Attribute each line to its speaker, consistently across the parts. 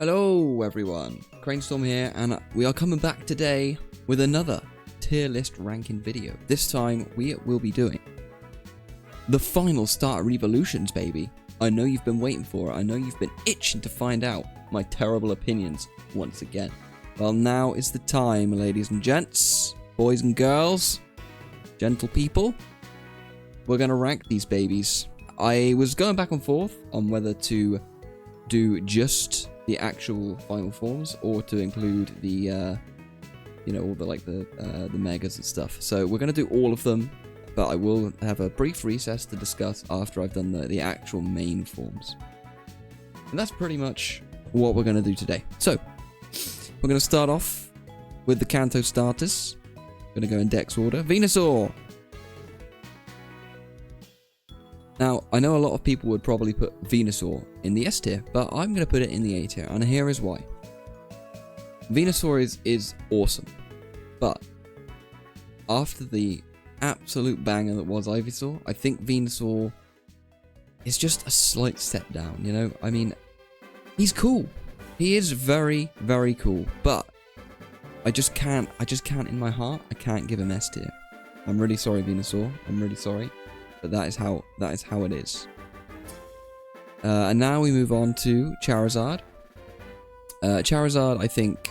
Speaker 1: Hello everyone, Cranestorm here, and we are coming back today with another tier list ranking video. This time we will be doing the final starter evolutions, baby. I know you've been waiting for it. I know you've been itching to find out my terrible opinions once again. Well, now is the time, ladies and gents, boys and girls, gentle people. We're gonna rank these babies. I was going back and forth on whether to do just the actual final forms or to include the all the megas and stuff. So we're going to do all of them, but I will have a brief recess to discuss after I've done the actual main forms. And that's pretty much what we're going to do today. So we're going to start off with the Kanto starters. Going to go in Dex order. Venusaur. Now, I know a lot of people would probably put Venusaur in the S tier, but I'm going to put it in the A tier, and here is why. Venusaur is awesome, but after the absolute banger that was Ivysaur, I think Venusaur is just a slight step down, you know? I mean, he's cool. He is very, very cool, but I just can't in my heart, I can't give him S tier. I'm really sorry, Venusaur. I'm really sorry. But that is how it is. And now we move on to Charizard. Charizard, I think,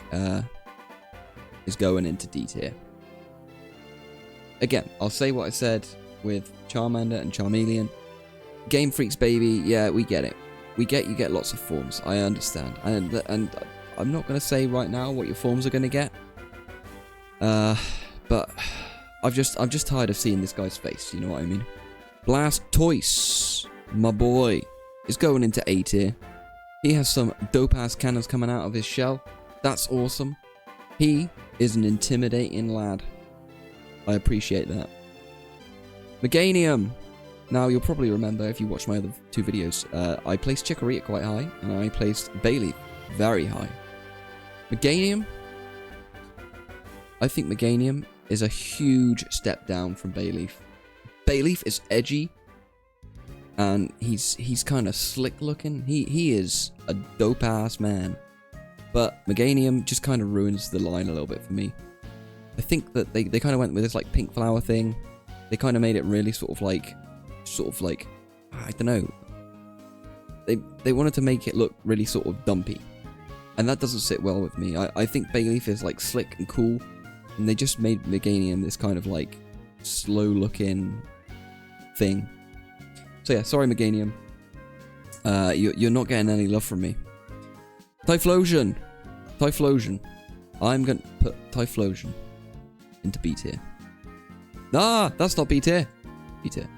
Speaker 1: is going into D tier. Again, I'll say what I said with Charmander and Charmeleon. Game Freaks, baby, yeah, we get it. You get lots of forms. I understand, and I'm not gonna say right now what your forms are gonna get. But I'm just tired of seeing this guy's face. You know what I mean? Blastoise, my boy, is going into A tier. He has some dope-ass cannons coming out of his shell. That's awesome. He is an intimidating lad. I appreciate that. Meganium. Now, you'll probably remember if you watched my other two videos, I placed Chikorita quite high, and I placed Bayleef very high. Meganium. I think Meganium is a huge step down from Bayleef. Bayleef is edgy, and he's kind of slick looking. He is a dope ass man, but Meganium just kind of ruins the line a little bit for me. I think that they kind of went with this like pink flower thing. They kind of made it really sort of like I don't know. They wanted to make it look really sort of dumpy, and that doesn't sit well with me. I think Bayleef is like slick and cool, and they just made Meganium this kind of like slow looking thing. So yeah, sorry Meganium. You're not getting any love from me. Typhlosion. I'm gonna put Typhlosion into B tier. Ah, that's not B tier. B tier.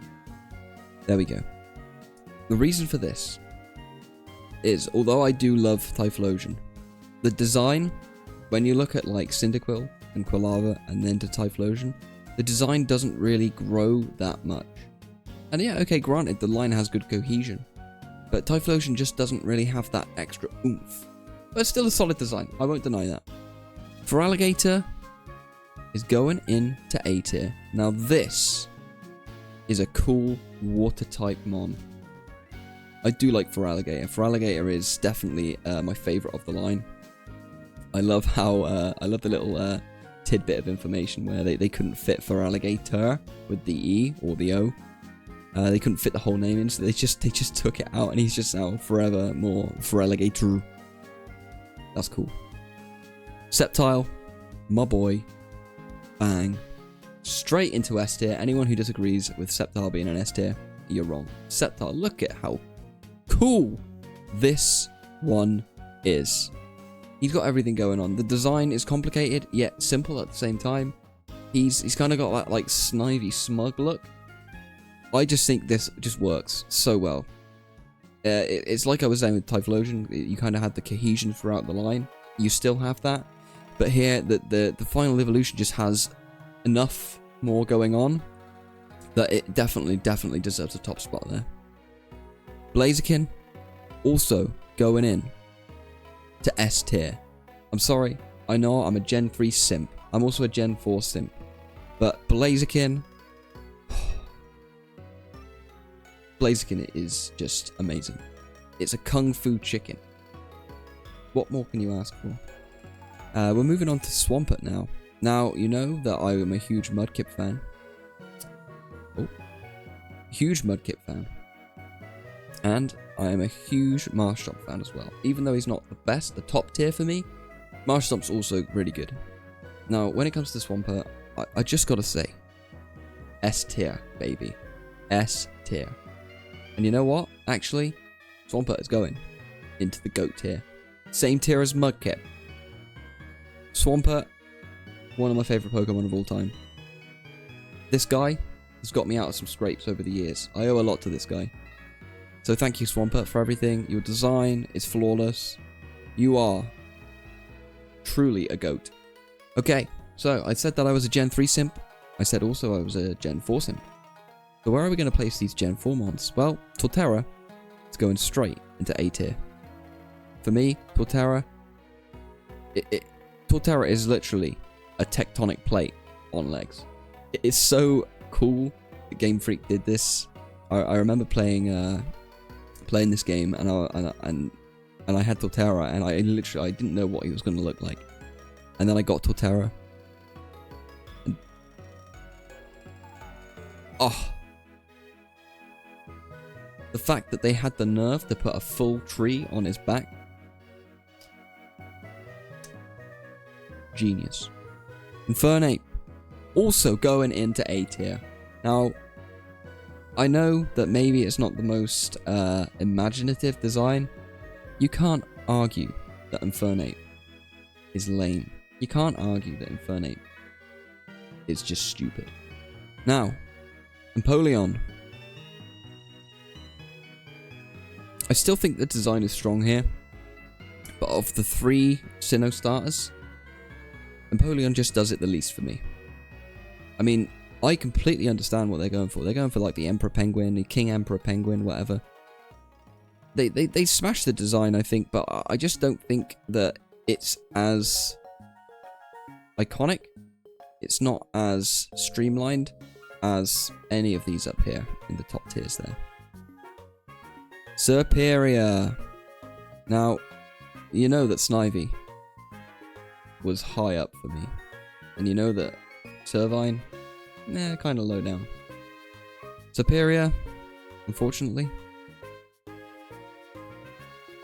Speaker 1: There we go. The reason for this is, although I do love Typhlosion, the design, when you look at like Cyndaquil and Quilava and then to Typhlosion, the design doesn't really grow that much. And yeah, okay, granted, the line has good cohesion, but Typhlosion just doesn't really have that extra oomph. But it's still a solid design, I won't deny that. Feraligatr is going into A tier. Now this is a cool water-type mon. I do like Feraligatr. Feraligatr is definitely my favourite of the line. I love how, I love the little tidbit of information where they couldn't fit Feraligatr with the E or the O. They couldn't fit the whole name in, so they just took it out, and he's just now forever more Feraligatr. That's cool. Sceptile, my boy, bang, straight into S tier. Anyone who disagrees with Sceptile being an S tier, you're wrong. Sceptile, look at how cool this one is. He's got everything going on. The design is complicated, yet simple at the same time. He's kind of got that like snivy, smug look. I just think this just works so well. It's like I was saying with Typhlosion, you kind of had the cohesion throughout the line. You still have that, but here the final evolution just has enough more going on that it definitely deserves a top spot there. Blaziken also going in to S tier. I'm sorry, I know I'm a Gen 3 simp. I'm also a Gen 4 simp, but Blaziken is just amazing. It's a kung fu chicken. What more can you ask for? We're moving on to Swampert now. Now, you know that I am a huge Mudkip fan. Oh. Huge Mudkip fan. And I am a huge Marshtomp fan as well. Even though he's not the best, the top tier for me, Marshtomp's also really good. Now, when it comes to Swampert, I just gotta say, S tier, baby. S tier. And you know what? Actually, Swampert is going into the GOAT tier. Same tier as Mudkip. Swampert, one of my favourite Pokemon of all time. This guy has got me out of some scrapes over the years. I owe a lot to this guy. So thank you, Swampert, for everything. Your design is flawless. You are truly a GOAT. Okay, so I said that I was a Gen 3 simp. I said also I was a Gen 4 simp. So where are we going to place these Gen 4 mons? Well, Torterra is going straight into A tier. For me, Torterra... Torterra is literally a tectonic plate on legs. It is so cool that Game Freak did this. I remember playing this game and I had Torterra and I didn't know what he was going to look like. And then I got Torterra. And, oh. The fact that they had the nerve to put a full tree on his back. Genius. Infernape also going into A tier. Now, I know that maybe it's not the most imaginative design. You can't argue that Infernape is lame. You can't argue that Infernape is just stupid. Now, Empoleon. I still think the design is strong here. But of the 3 Sinnoh starters, Empoleon just does it the least for me. I mean, I completely understand what they're going for. They're going for like the Emperor Penguin, the King Emperor Penguin, whatever. They smashed the design, I think, but I just don't think that it's as iconic. It's not as streamlined as any of these up here in the top tiers there. Serperior. Now, you know that Snivy was high up for me. And you know that Servine, kind of low down. Serperior, unfortunately,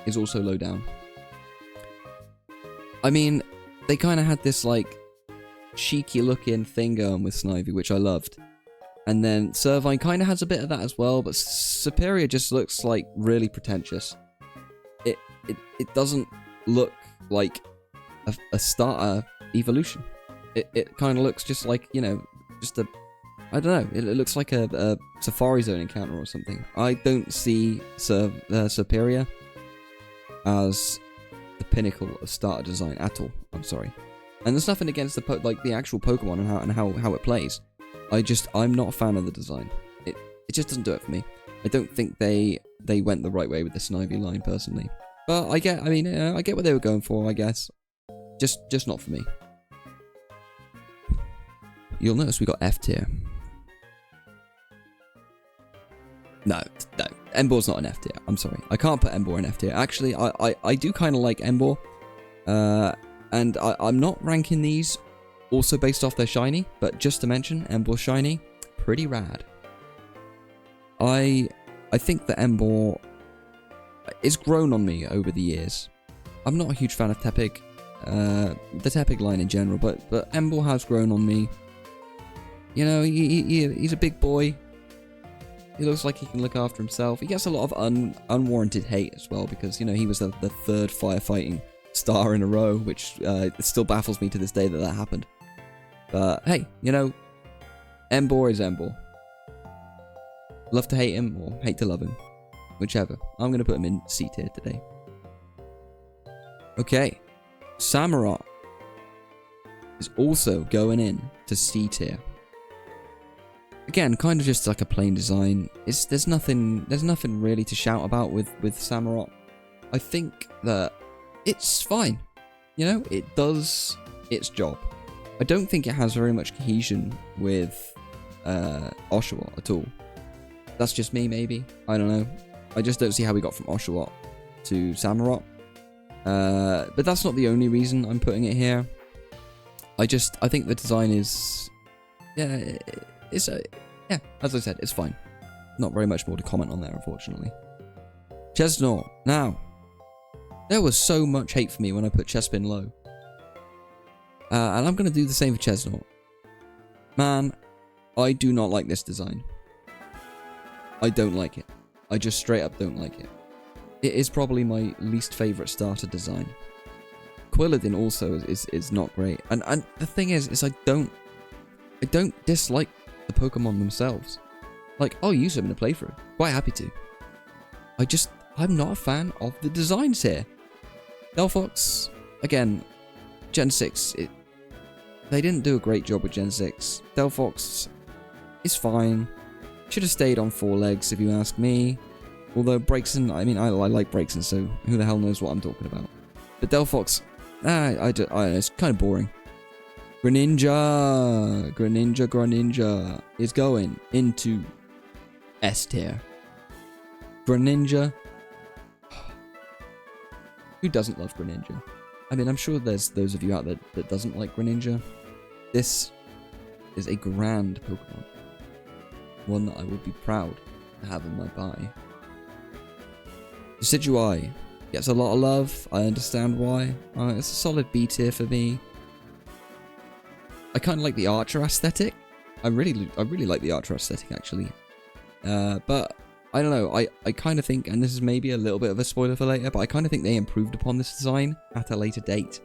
Speaker 1: is also low down. I mean, they kind of had this, like, cheeky looking thing going with Snivy, which I loved. And then Servine kind of has a bit of that as well, but Serperior just looks, like, really pretentious. It doesn't look like a starter evolution. It kind of looks just like, you know, just a... I don't know. It looks like a Safari Zone encounter or something. I don't see Serperior as the pinnacle of starter design at all. I'm sorry. And there's nothing against the actual Pokemon and how it plays. I'm not a fan of the design. It just doesn't do it for me. I don't think they went the right way with the Snivy line personally. But I get what they were going for, I guess. Just not for me. You'll notice we got F tier. No, Embor's not an F tier. I'm sorry. I can't put Embor in F tier. Actually, I do kind of like Embor. And I'm not ranking these also based off their shiny, but just to mention, Embor shiny, pretty rad. I think that Embor is grown on me over the years. I'm not a huge fan of Tepig, the Tepig line in general, but Embor has grown on me. You know, he's a big boy. He looks like he can look after himself. He gets a lot of unwarranted hate as well because, you know, he was the 3rd firefighting star in a row, which it still baffles me to this day that happened. But hey, you know, Embor is Embor. Love to hate him or hate to love him, whichever. I'm going to put him in C tier today. Okay, Samurott is also going in to C tier. Again, kind of just like a plain design. There's nothing really to shout about with Samurott. I think that it's fine. You know, it does its job. I don't think it has very much cohesion with Oshawott at all. That's just me, maybe. I don't know. I just don't see how we got from Oshawott to Samurott. But that's not the only reason I'm putting it here. I think the design is... Yeah, yeah, as I said, it's fine. Not very much more to comment on there, unfortunately. Chesnaught. Now, there was so much hate for me when I put Chespin low. And I'm going to do the same for Chesnaught. Man, I do not like this design. I don't like it. I just straight up don't like it. It is probably my least favourite starter design. Quilladin also is not great. And the thing is I don't dislike the Pokemon themselves. Like, I'll use them in a playthrough. Quite happy to. I'm not a fan of the designs here. Delphox, again, Gen 6, they didn't do a great job with Gen 6. Delphox is fine. Should have stayed on 4 legs, if you ask me. Although Braixen, I mean, I like Braixen, so who the hell knows what I'm talking about. But Delphox, it's kind of boring. Greninja is going into S tier. Greninja. Who doesn't love Greninja? I mean, I'm sure there's those of you out there that doesn't like Greninja. This is a grand Pokemon. One that I would be proud to have in my buy. Decidueye gets a lot of love. I understand why. It's a solid B tier for me. I kind of like the Archer aesthetic. I really like the Archer aesthetic, actually. But I don't know. I kind of think, and this is maybe a little bit of a spoiler for later, but I kind of think they improved upon this design at a later date.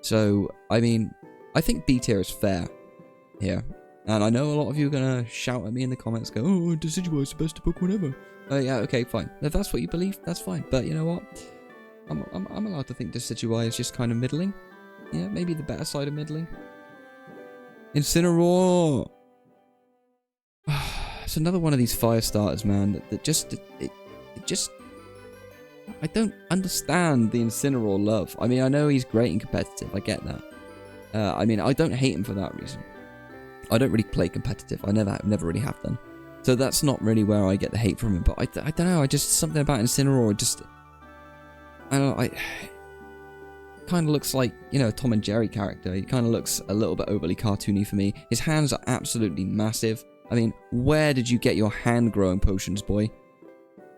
Speaker 1: So, I mean, I think B tier is fair here. And I know a lot of you are going to shout at me in the comments, go, oh, Decidueye is the best Pokemon ever. Yeah, okay, fine. If that's what you believe, that's fine. But you know what? I'm allowed to think Decidueye is just kind of middling. Yeah, maybe the better side of middling. Incineroar! It's another one of these fire starters, man, that just... It just... I don't understand the Incineroar love. I mean, I know he's great and competitive, I get that. I mean, I don't hate him for that reason. I don't really play competitive. I never really have done. So that's not really where I get the hate from him. But I don't know. I just... Something about Incineroar just... I don't know. Kind of looks like, you know, a Tom and Jerry character. He kind of looks a little bit overly cartoony for me. His hands are absolutely massive. I mean, where did you get your hand-growing potions, boy?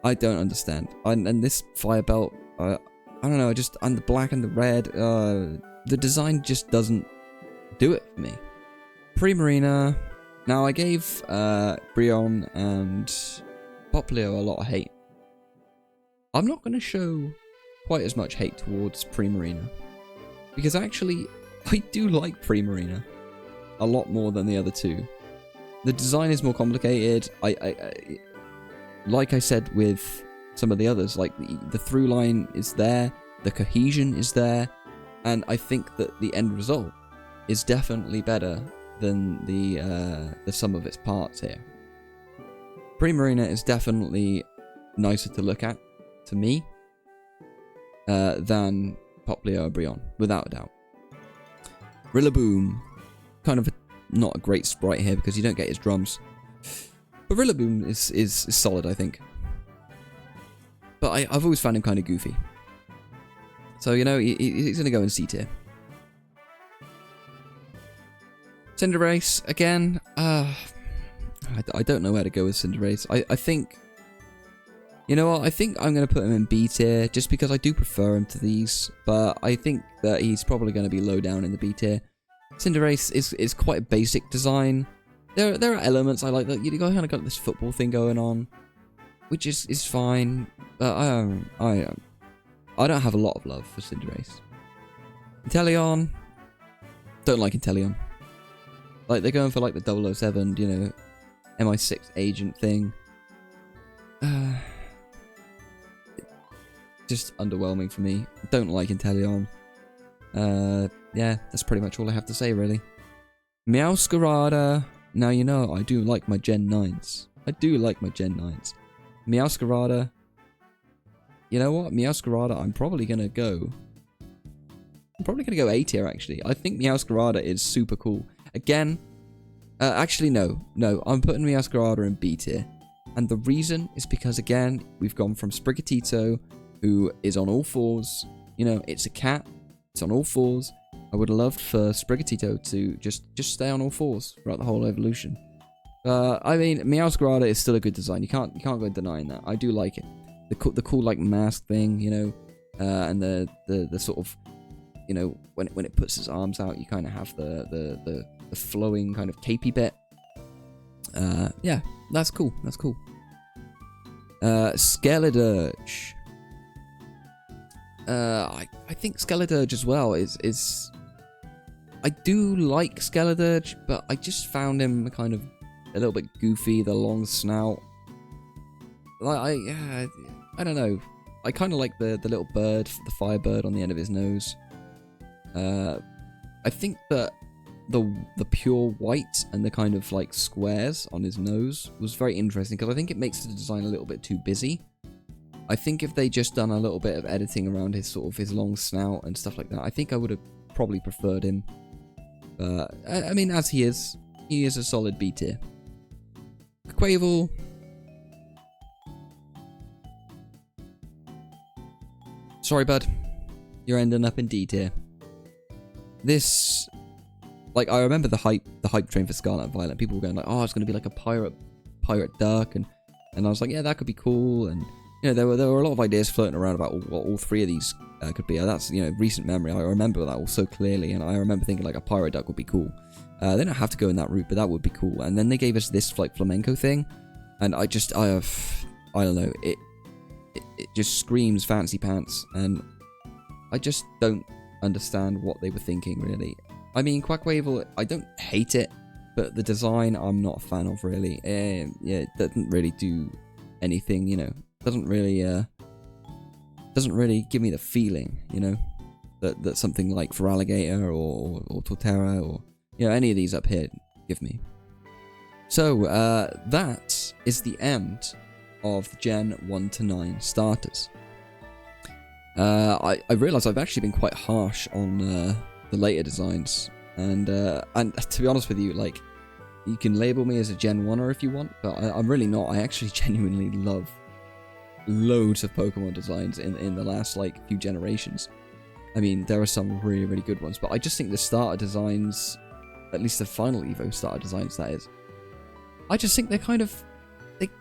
Speaker 1: I don't understand. And this fire belt... I don't know. And the black and the red... the design just doesn't do it for me. Primarina. Now, I gave Brionne and Popplio a lot of hate. I'm not going to show quite as much hate towards Primarina. Because actually, I do like Primarina a lot more than the other two. The design is more complicated. Like I said with some of the others, like the through line is there, the cohesion is there, and I think that the end result is definitely better than the sum of its parts here. Primarina is definitely nicer to look at, to me, than Popplio or Brionne, without a doubt. Rillaboom, kind of not a great sprite here because you don't get his drums. But Rillaboom is solid, I think. But I've always found him kind of goofy. So, you know, he's going to go in C tier. Cinderace, again, I don't know where to go with Cinderace. I think, you know what, I think I'm going to put him in B tier, just because I do prefer him to these, but I think that he's probably going to be low down in the B tier. Cinderace is quite a basic design. There are elements I like, that you kind of got this football thing going on, which is fine, but I don't have a lot of love for Cinderace. Inteleon, don't like Inteleon. Like, they're going for, like, the 007, you know, MI6 agent thing. Just underwhelming for me. Don't like Inteleon. Yeah, that's pretty much all I have to say, really. Meowscarada. Now, you know, I do like my Gen 9s. I do like my Gen 9s. Meowscarada. You know what? Meowscarada, I'm probably going to go A tier, actually. I think Meowscarada is super cool. Again, actually, no. I'm putting Meowscarada in B tier. And the reason is because, again, we've gone from Sprigatito, who is on all fours, You know, it's a cat. It's on all fours. I would have loved for Sprigatito to just stay on all fours throughout the whole evolution. I mean, Meowscarada is still a good design. You can't go denying that. I do like it. The cool like mask thing, you know, and the sort of, you know, when it puts its arms out, you kind of have the flowing kind of capey bit. Yeah, that's cool. That's cool. Skeledirge. I think Skeledirge as well is. I do like Skeledirge, but I just found him kind of a little bit goofy. The long snout. Like I don't know. I kind of like the little bird, the firebird on the end of his nose. I think that the pure white and the kind of like squares on his nose was very interesting because I think it makes the design a little bit too busy. I think if they just done a little bit of editing around his long snout and stuff like that, I think I would have probably preferred him. I mean, as he is a solid B tier. Quavel. Sorry, bud. You're ending up in D tier. This, like, I remember the hype train for Scarlet and Violet. People were going like, "Oh, it's going to be like a pirate duck," and I was like, "Yeah, that could be cool." And you know, there were a lot of ideas floating around about what all three of these could be. That's, you know, recent memory. I remember that all so clearly, and I remember thinking like a pirate duck would be cool. They don't have to go in that route, but that would be cool. And then they gave us this like flamenco thing, and I don't know, it just screams fancy pants, and I just don't understand what they were thinking, really. I mean, Quackwavel, I don't hate it, but the design I'm not a fan of, really. Yeah, it doesn't really do anything, you know. Doesn't really give me the feeling, you know, that something like Feraligatr or Torterra or, you know, any of these up here give me. So, that is the end of the Gen 1 to 9 starters. I realise I've actually been quite harsh on the later designs, and to be honest with you, like, you can label me as a Gen 1er if you want, but I'm really not. I actually genuinely love loads of Pokemon designs in the last like few generations. I mean, there are some really, really good ones, but I just think the starter designs, at least the final Evo starter designs, that is, I just think they're kind of,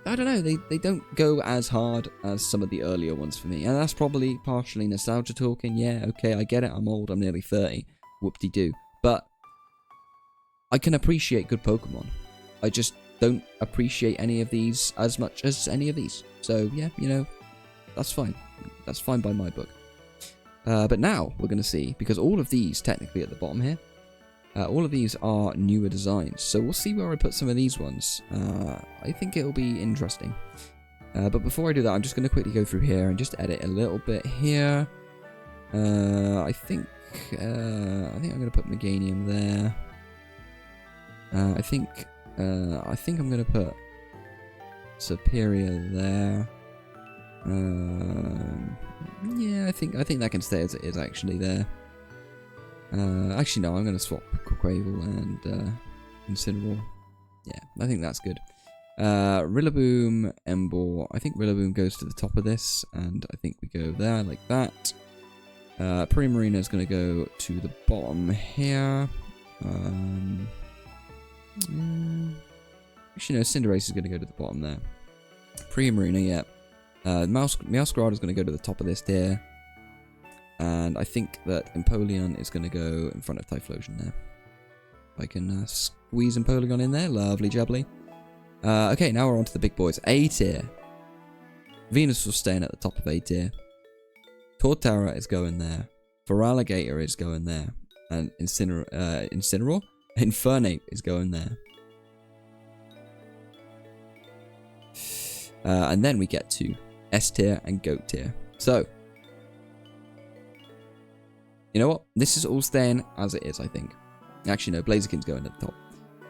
Speaker 1: I don't know, they don't go as hard as some of the earlier ones for me, and that's probably partially nostalgia talking. Yeah, okay, I get it, I'm old, I'm nearly 30, whoop-de-doo, but I can appreciate good Pokemon. I just don't appreciate any of these as much as any of these. So yeah, you know, that's fine. That's fine by my book. But now we're going to see, because all of these technically at the bottom here, all of these are newer designs. So we'll see where I put some of these ones. I think it'll be interesting. But before I do that, I'm just going to quickly go through here and just edit a little bit here. I think I'm going to put Meganium there. I think I'm going to put Superior there. Yeah, I think that can stay as it is actually there. Actually no, I'm going to swap Quavel and Incineroar. Yeah, I think that's good. Rillaboom, Emboar. I think Rillaboom goes to the top of this, and I think we go there like that. Primarina is going to go to the bottom here. Actually, no, Cinderace is going to go to the bottom there. Primarina, yeah. Meowscarada is going to go to the top of this tier. And I think that Empoleon is going to go in front of Typhlosion there. I can squeeze Empoleon in there. Lovely jubbly. Okay, now we're on to the big boys. A tier. Venusaur staying at the top of A tier. Torterra is going there. Feraligatr is going there. And Incineroar? Infernape is going there. And then we get to S tier and Goat tier. So, you know what? This is all staying as it is, I think. Actually, no, Blaziken's going at the top.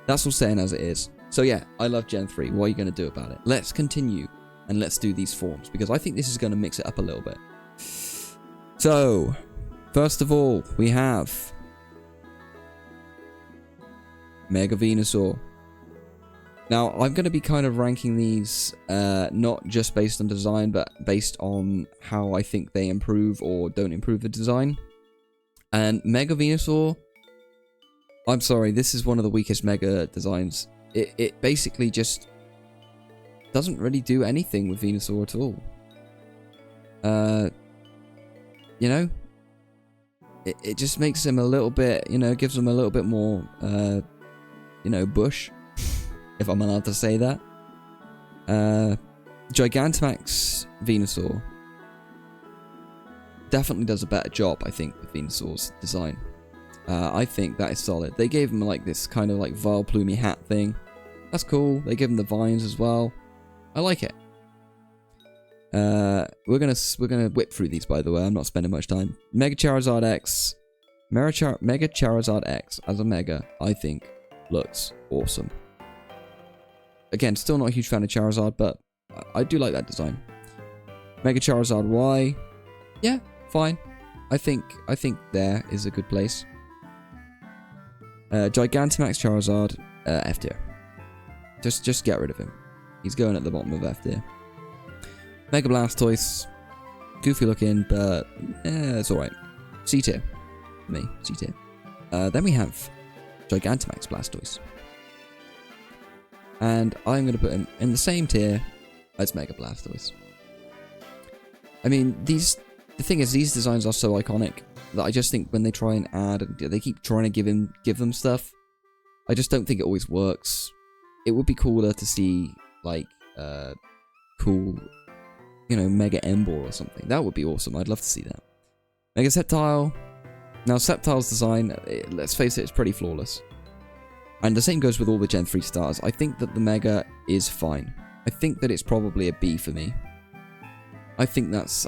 Speaker 1: That's all staying as it is. So yeah, I love Gen 3. What are you going to do about it? Let's continue and let's do these forms, because I think this is going to mix it up a little bit. So, first of all, we have Mega Venusaur. Now, I'm going to be kind of ranking these not just based on design, but based on how I think they improve or don't improve the design. And Mega Venusaur, I'm sorry, this is one of the weakest Mega designs. It basically just doesn't really do anything with Venusaur at all. You know? It just makes him a little bit, you know, gives him a little bit more, you know, bush. If I'm allowed to say that. Gigantamax Venusaur definitely does a better job, I think, with Venusaur's design. I think that is solid. They gave him like this kind of like vile plumy hat thing. That's cool. They give him the vines as well. I like it. We're gonna whip through these, by the way. I'm not spending much time. Mega Charizard X. Mega Charizard X as a Mega, I think, looks awesome. Again, still not a huge fan of Charizard, but I do like that design. Mega Charizard Y. Yeah, fine. I think there is a good place. Gigantamax Charizard, F tier. Just get rid of him. He's going at the bottom of F tier. Mega Blastoise. Goofy looking, but it's alright. C tier. Me, C tier. Then we have Gigantamax Blastoise. And I'm going to put him in the same tier as Mega Blastoise. I mean, the thing is, these designs are so iconic that I just think when they try and add, they keep trying to give them stuff. I just don't think it always works. It would be cooler to see, like, cool, you know, Mega Emboar or something. That would be awesome. I'd love to see that. Mega Sceptile. Now, Sceptile's design, let's face it, it's pretty flawless. And the same goes with all the Gen 3 stars. I think that the Mega is fine. I think that it's probably a B for me. I think that's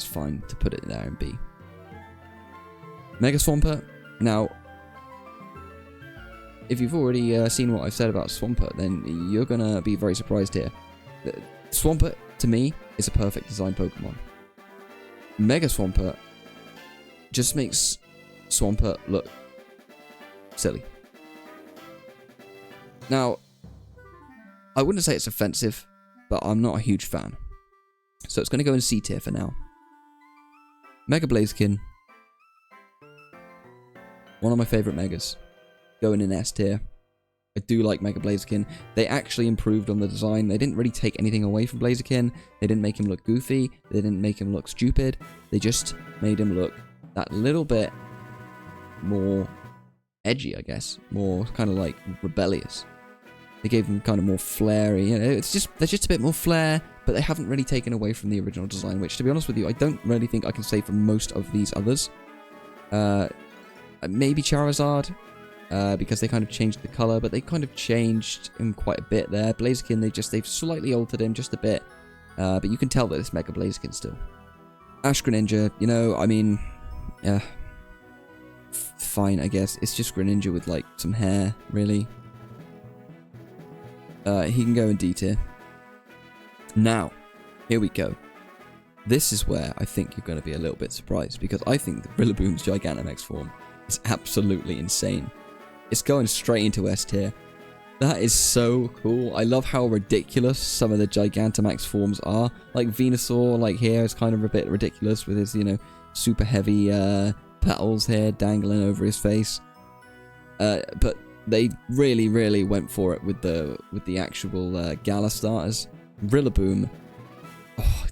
Speaker 1: fine to put it there in B. Mega Swampert. Now, if you've already seen what I've said about Swampert, then you're gonna be very surprised here. Swampert, to me, is a perfect design Pokemon. Mega Swampert just makes Swampert look silly. Now, I wouldn't say it's offensive, but I'm not a huge fan. So it's going to go in C tier for now. Mega Blaziken. One of my favourite Megas. Going in S tier. I do like Mega Blaziken. They actually improved on the design. They didn't really take anything away from Blaziken. They didn't make him look goofy. They didn't make him look stupid. They just made him look that little bit more edgy, I guess. More kind of like rebellious. They gave him kind of more flary, you know, there's just a bit more flair, but they haven't really taken away from the original design, which, to be honest with you, I don't really think I can say for most of these others. Maybe Charizard, because they kind of changed the color, but they kind of changed him quite a bit there. Blaziken, they've slightly altered him just a bit, but you can tell that it's Mega Blaziken still. Ash Greninja, you know, I mean, yeah, fine, I guess. It's just Greninja with, like, some hair, really. He can go in D tier. Now, here we go. This is where I think you're going to be a little bit surprised, because I think the Rillaboom's Gigantamax form is absolutely insane. It's going straight into S tier. That is so cool. I love how ridiculous some of the Gigantamax forms are. Like Venusaur, like here, is kind of a bit ridiculous with his, you know, super heavy petals here dangling over his face. But they really went for it with the actual Galar starters. Rillaboom. Oh,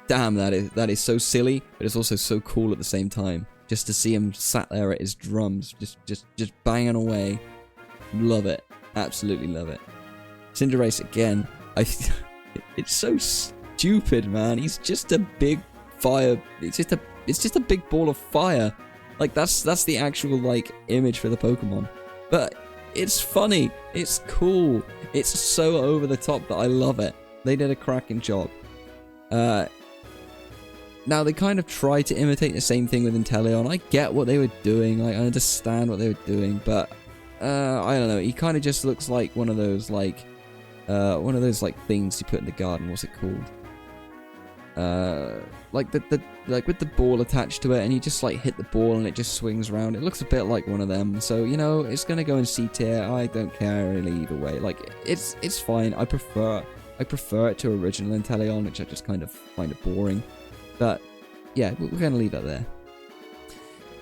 Speaker 1: damn, that is so silly, but it's also so cool at the same time. Just to see him sat there at his drums, just banging away. Love it. Absolutely love it. Cinderace again. It's so stupid, man. He's just a big fire. It's just a big ball of fire. Like that's the actual like image for the Pokemon. But it's funny. It's cool. It's so over the top that I love it. They did a cracking job. Now, they kind of tried to imitate the same thing with Inteleon. I get what they were doing. I understand what they were doing, but I don't know. He kind of just looks like one of those like things you put in the garden. What's it called? like like with the ball attached to it, and you just like hit the ball and it just swings around. It looks a bit like one of them. So you know, it's gonna go in C tier. I don't care really either way. Like it's fine. I prefer it to original Inteleon, which I just kind of find it boring. But yeah, we're gonna leave that there.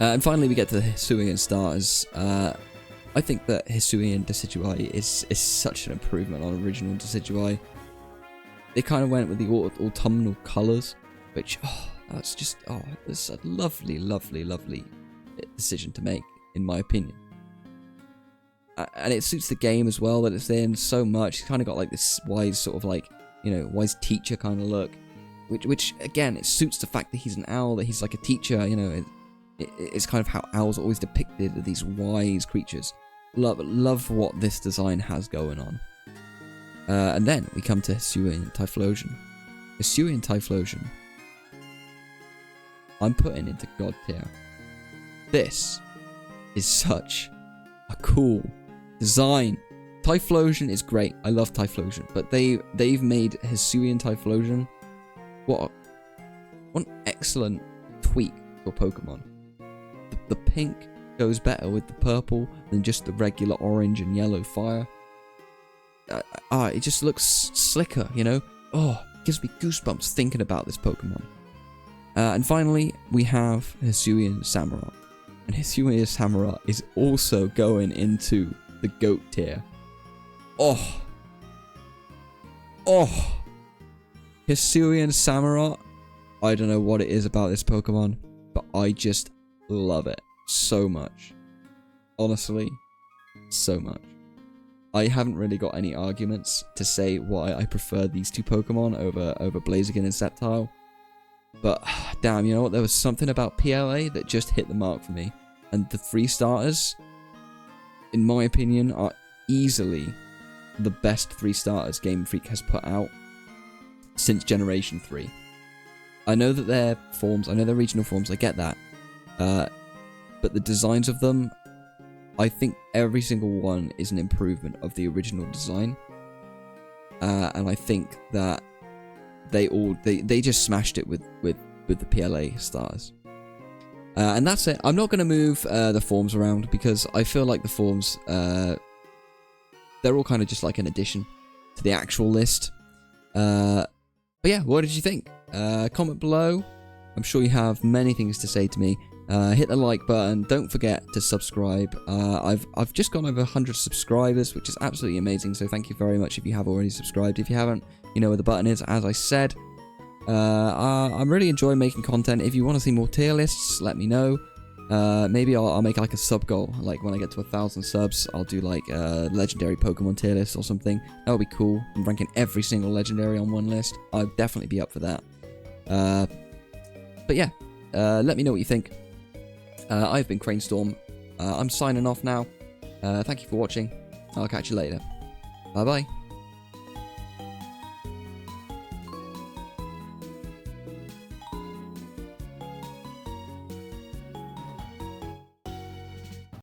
Speaker 1: And finally, we get to the Hisuian starters. I think that Hisuian Decidueye is such an improvement on original Decidueye. They kind of went with the autumnal colours, which, that's just, it's a lovely, lovely, lovely decision to make, in my opinion. And it suits the game as well that it's in so much. It's kind of got like this wise sort of like, you know, wise teacher kind of look, which again, it suits the fact that he's an owl, that he's like a teacher, you know. It's kind of how owls are always depicted, as these wise creatures. Love what this design has going on. And then we come to Hisuian Typhlosion. Hisuian Typhlosion, I'm putting into God tier. This is such a cool design. Typhlosion is great. I love Typhlosion, but they've made Hisuian Typhlosion what an excellent tweak for Pokemon. The pink goes better with the purple than just the regular orange and yellow fire. It just looks slicker, you know? Oh, it gives me goosebumps thinking about this Pokemon. And finally, we have Hisuian Samurott. And Hisuian Samurott is also going into the GOAT tier. Oh! Hisuian Samurott, I don't know what it is about this Pokemon, but I just love it so much. Honestly, so much. I haven't really got any arguments to say why I prefer these two Pokemon over Blaziken and Sceptile. But, damn, you know what? There was something about PLA that just hit the mark for me. And the 3 starters, in my opinion, are easily the best 3 starters Game Freak has put out since Generation 3. I know that they're forms, I know they're regional forms, I get that. But the designs of them, I think every single one is an improvement of the original design. And I think that they just smashed it with the PLA stars. And that's it. I'm not going to move the forms around because I feel like the forms, they're all kind of just like an addition to the actual list. But yeah, what did you think? Comment below. I'm sure you have many things to say to me. Hit the like button. Don't forget to subscribe. I've just gone over 100 subscribers, which is absolutely amazing. So thank you very much if you have already subscribed. If you haven't, you know where the button is. As I said, I'm really enjoying making content. If you want to see more tier lists, let me know. Maybe I'll make like a sub goal. Like when I get to 1,000 subs, I'll do like a legendary Pokemon tier list or something. That would be cool. I'm ranking every single legendary on one list. I'd definitely be up for that. But yeah, let me know what you think. I've been Cranestorm. I'm signing off now. Thank you for watching. I'll catch you later. Bye bye.